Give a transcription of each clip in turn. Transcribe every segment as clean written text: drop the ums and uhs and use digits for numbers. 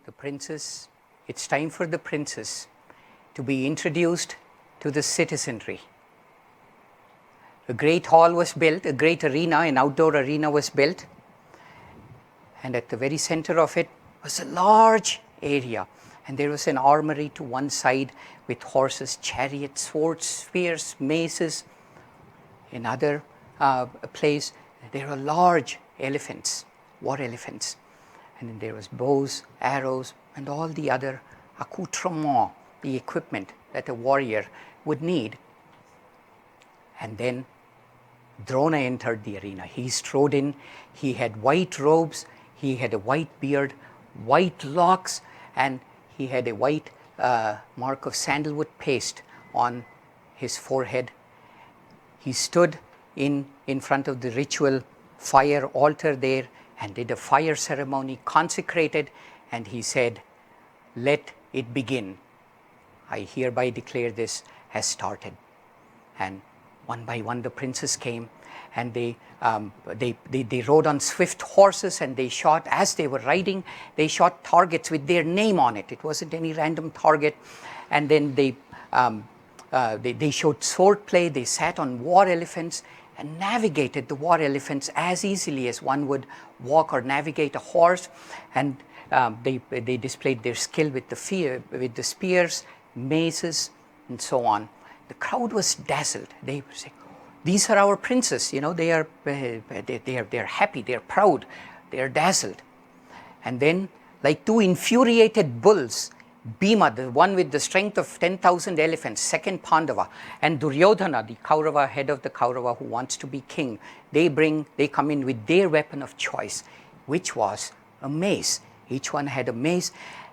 the princess, it's time for the princess to be introduced to the citizenry. A great hall was built, a great arena, an outdoor arena was built, and at the very center of it was a large area, and there was an armory to one side with horses, chariots, swords, spears, maces. Another place, there were large elephants, war elephants, and then there was bows, arrows, and all the other accoutrements, the equipment that a warrior would need. And then Drona entered the arena. He strode in. He had white robes. He had a white beard, white locks, and he had a white mark of sandalwood paste on his forehead. He stood in front of the ritual fire altar there and did a fire ceremony, consecrated, and he said, "Let it begin. I hereby declare this has started." And one by one the princes came, and they rode on swift horses, and they shot, as they were riding, they shot targets with their name on it. It wasn't any random target. And then they showed swordplay. They sat on war elephants and navigated the war elephants as easily as one would walk or navigate a horse. And they displayed their skill with the spears, maces, and so on. The crowd was dazzled. They were saying, "These are our princes. You know, they are happy. They are proud. They are dazzled." And then, like two infuriated bulls, Bhima, the one with the strength of 10,000 elephants, second Pandava, and Duryodhana, the Kaurava, head of the Kaurava who wants to be king, they come in with their weapon of choice, which was a mace. Each one had a mace,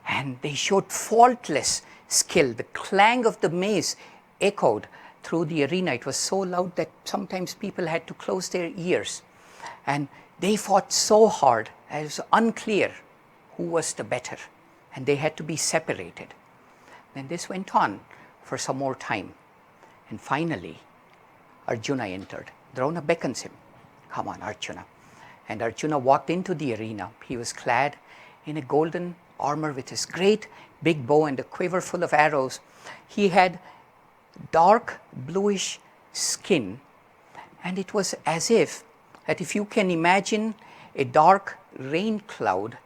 and they showed faultless skill. The clang of the mace echoed through the arena. It was so loud that sometimes people had to close their ears. And they fought so hard, it was unclear who was the better, and they had to be separated. Then this went on for some more time. And finally, Arjuna entered. Drona beckons him, "Come on, Arjuna." And Arjuna walked into the arena. He was clad in a golden armor with his great big bow and a quiver full of arrows. He had dark bluish skin, and it was as if you can imagine a dark rain cloud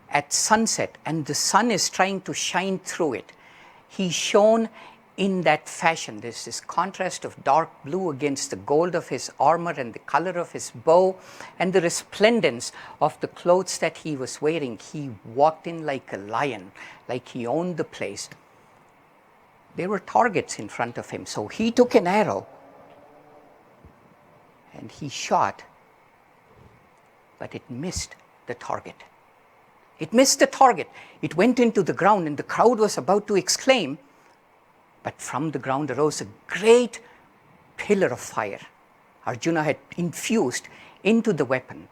at sunset and the sun is trying to shine through it. He shone in that fashion. There's this contrast of dark blue against the gold of his armor and the color of his bow and the resplendence of the clothes that he was wearing. He walked in like a lion, like he owned the place. There were targets in front of him, so he took an arrow and he shot, but it missed the target. It missed the target. It went into the ground, and the crowd was about to exclaim, but from the ground arose a great pillar of fire. Arjuna had infused into the weapon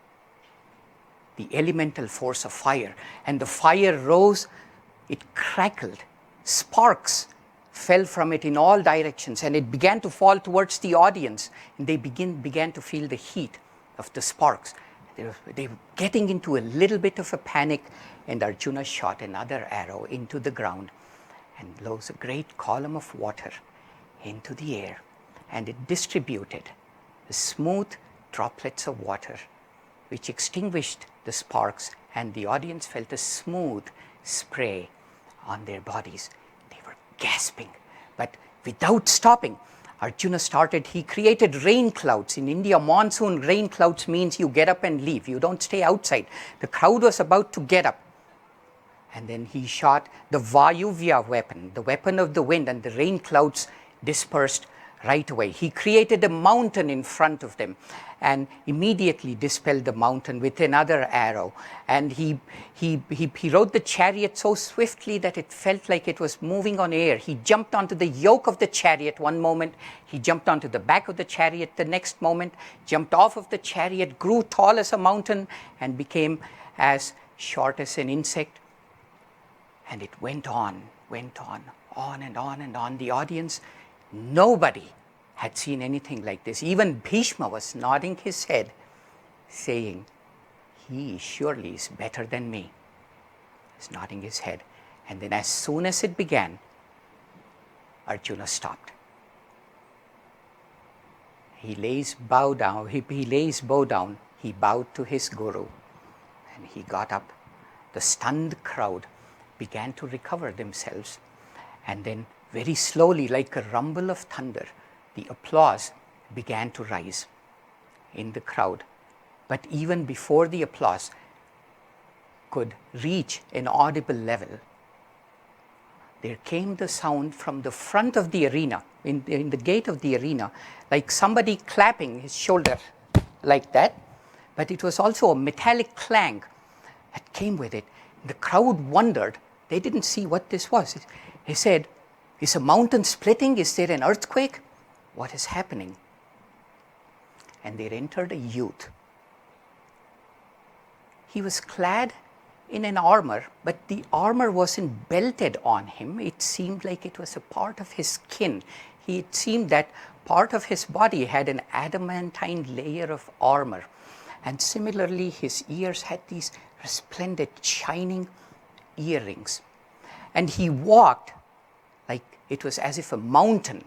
the elemental force of fire, and the fire rose, it crackled, sparks fell from it in all directions, and it began to fall towards the audience, and they began to feel the heat of the sparks. They were getting into a little bit of a panic, and Arjuna shot another arrow into the ground and blows a great column of water into the air, and it distributed the smooth droplets of water which extinguished the sparks, and the audience felt a smooth spray on their bodies. They were gasping, but without stopping, Arjuna he created rain clouds. In India, monsoon rain clouds means you get up and leave. You don't stay outside. The crowd was about to get up. And then he shot the Vayuvya weapon, the weapon of the wind, and the rain clouds dispersed right away. He created a mountain in front of them and immediately dispelled the mountain with another arrow. And he rode the chariot so swiftly that it felt like it was moving on air. He jumped onto the yoke of the chariot one moment, he jumped onto the back of the chariot the next moment, jumped off of the chariot, grew tall as a mountain, and became as short as an insect. And it went on and on and on. The audience, nobody had seen anything like this. Even Bhishma was nodding his head, saying, "He surely is better than me." He's nodding his head. And then as soon as it began, Arjuna stopped. He lays bow down, he bowed to his guru, and he got up. The stunned crowd began to recover themselves, and then very slowly, like a rumble of thunder, the applause began to rise in the crowd. But even before the applause could reach an audible level, there came the sound from the front of the arena, in the gate of the arena, like somebody clapping his shoulder like that. But it was also a metallic clang that came with it. The crowd wondered. They didn't see what this was. They said, is a mountain splitting? Is there an earthquake? What is happening? And there entered a youth. He was clad in an armor, but the armor wasn't belted on him. It seemed like it was a part of his skin. It seemed that part of his body had an adamantine layer of armor. And similarly, his ears had these resplendent, shining earrings. And he walked like it was as if a mountain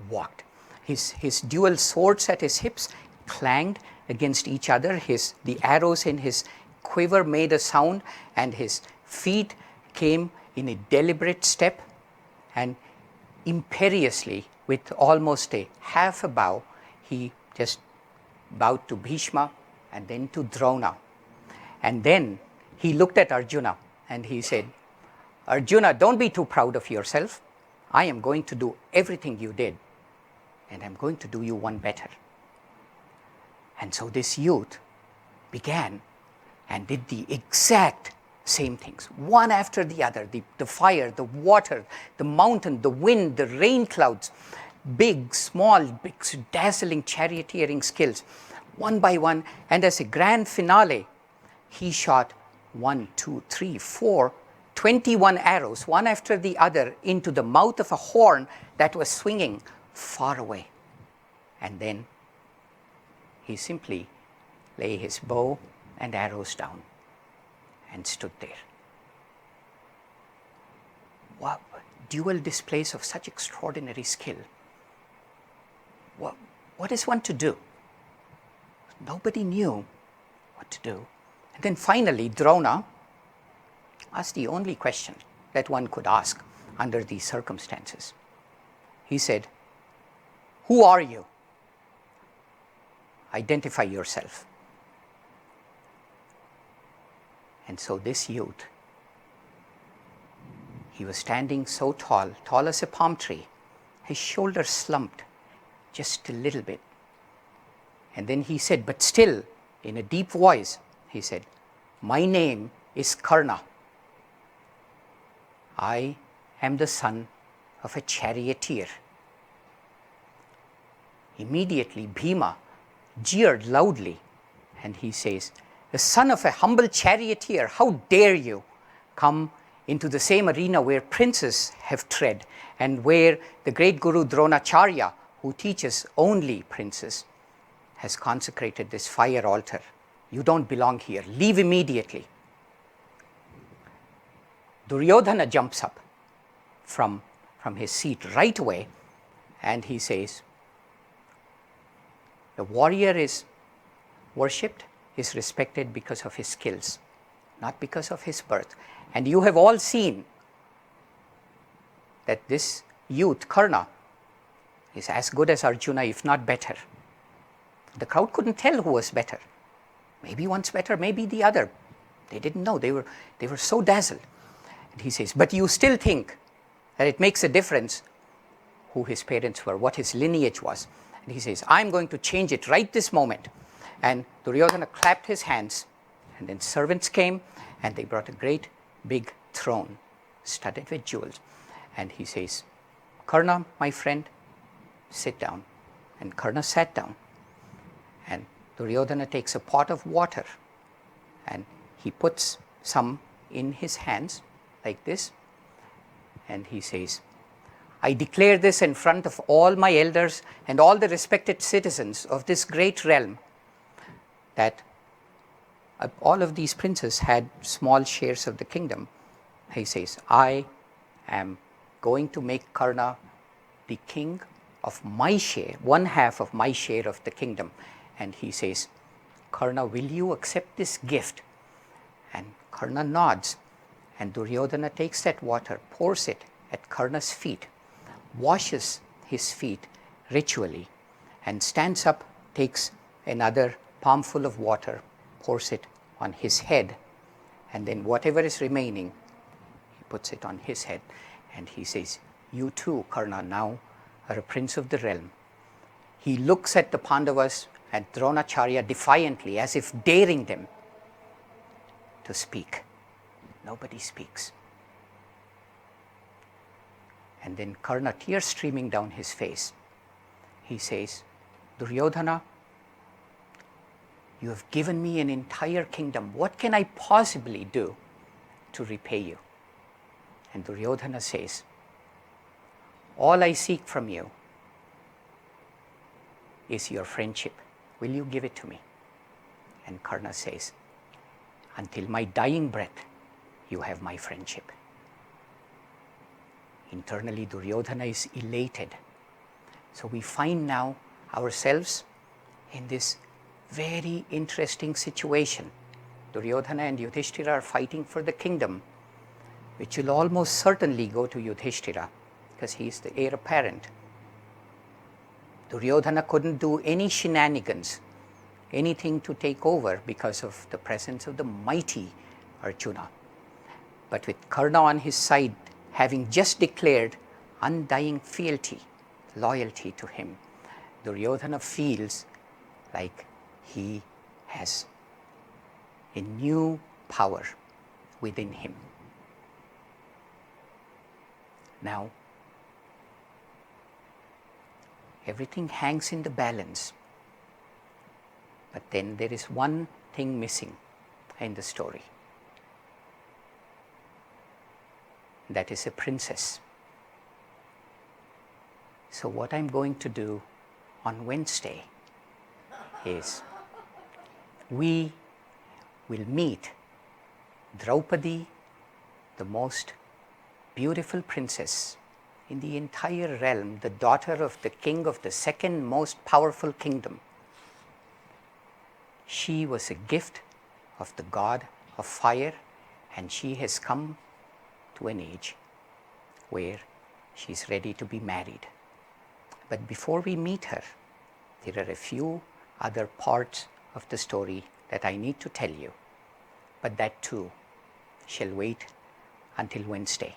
walked. His dual swords at his hips clanged against each other. The arrows in his quiver made a sound, and his feet came in a deliberate step, and imperiously, with almost a half a bow, he just bowed to Bhishma and then to Drona. And then he looked at Arjuna and he said, Arjuna, don't be too proud of yourself. I am going to do everything you did, and I'm going to do you one better. And so this youth began and did the exact same things, one after the other. The fire, the water, the mountain, the wind, the rain clouds, big, small, big, dazzling charioteering skills, one by one. And as a grand finale, he shot 1, 2, 3, 4, 21 arrows, one after the other, into the mouth of a horn that was swinging far away. And then he simply lay his bow and arrows down and stood there. Wow, dual displays of such extraordinary skill. What is one to do? Nobody knew what to do. And then finally, Drona asked the only question that one could ask under these circumstances. He said, who are you? Identify yourself. And so this youth, he was standing so tall, tall as a palm tree. His shoulders slumped just a little bit. And then he said, but still, in a deep voice, he said, my name is Karna. I am the son of a charioteer. Immediately, Bhima jeered loudly, and he says, the son of a humble charioteer, how dare you come into the same arena where princes have tread, and where the great Guru Dronacharya, who teaches only princes, has consecrated this fire altar. You don't belong here. Leave immediately. Duryodhana jumps up from his seat right away, and he says, the warrior is worshipped, is respected because of his skills, not because of his birth. And you have all seen that this youth, Karna, is as good as Arjuna, if not better. The crowd couldn't tell who was better. Maybe one's better, maybe the other. They didn't know. They were so dazzled. And he says, but you still think that it makes a difference who his parents were, what his lineage was. And he says, I'm going to change it right this moment. And Duryodhana clapped his hands, and then servants came, and they brought a great big throne studded with jewels. And he says, Karna, my friend, sit down. And Karna sat down. And Duryodhana takes a pot of water, and he puts some in his hands like this, and he says, I declare this in front of all my elders and all the respected citizens of this great realm, that all of these princes had small shares of the kingdom, He says, I am going to make Karna the king of my share, one half of my share of the kingdom. And he says, Karna, will you accept this gift? And Karna nods. And Duryodhana takes that water, pours it at Karna's feet, washes his feet ritually, and stands up, takes another palmful of water, pours it on his head, and then whatever is remaining, he puts it on his head. And he says, you too, Karna, now are a prince of the realm. He looks at the Pandavas and Dronacharya defiantly, as if daring them to speak. Nobody speaks. And then Karna, tears streaming down his face, he says, Duryodhana, you have given me an entire kingdom. What can I possibly do to repay you? And Duryodhana says, all I seek from you is your friendship. Will you give it to me? And Karna says, until my dying breath, you have my friendship. Internally, Duryodhana is elated. So we find now ourselves in this very interesting situation. Duryodhana and Yudhishthira are fighting for the kingdom, which will almost certainly go to Yudhishthira because he is the heir apparent. Duryodhana couldn't do any shenanigans, anything to take over because of the presence of the mighty Arjuna. But with Karna on his side, having just declared undying fealty, loyalty to him, Duryodhana feels like he has a new power within him. Now, everything hangs in the balance. But then there is one thing missing in the story. That is a princess. So what I'm going to do on Wednesday is we will meet Draupadi, the most beautiful princess in the entire realm, the daughter of the king of the second most powerful kingdom. She was a gift of the god of fire, and she has come to an age where she is ready to be married. But before we meet her, there are a few other parts of the story that I need to tell you. But that too shall wait until Wednesday.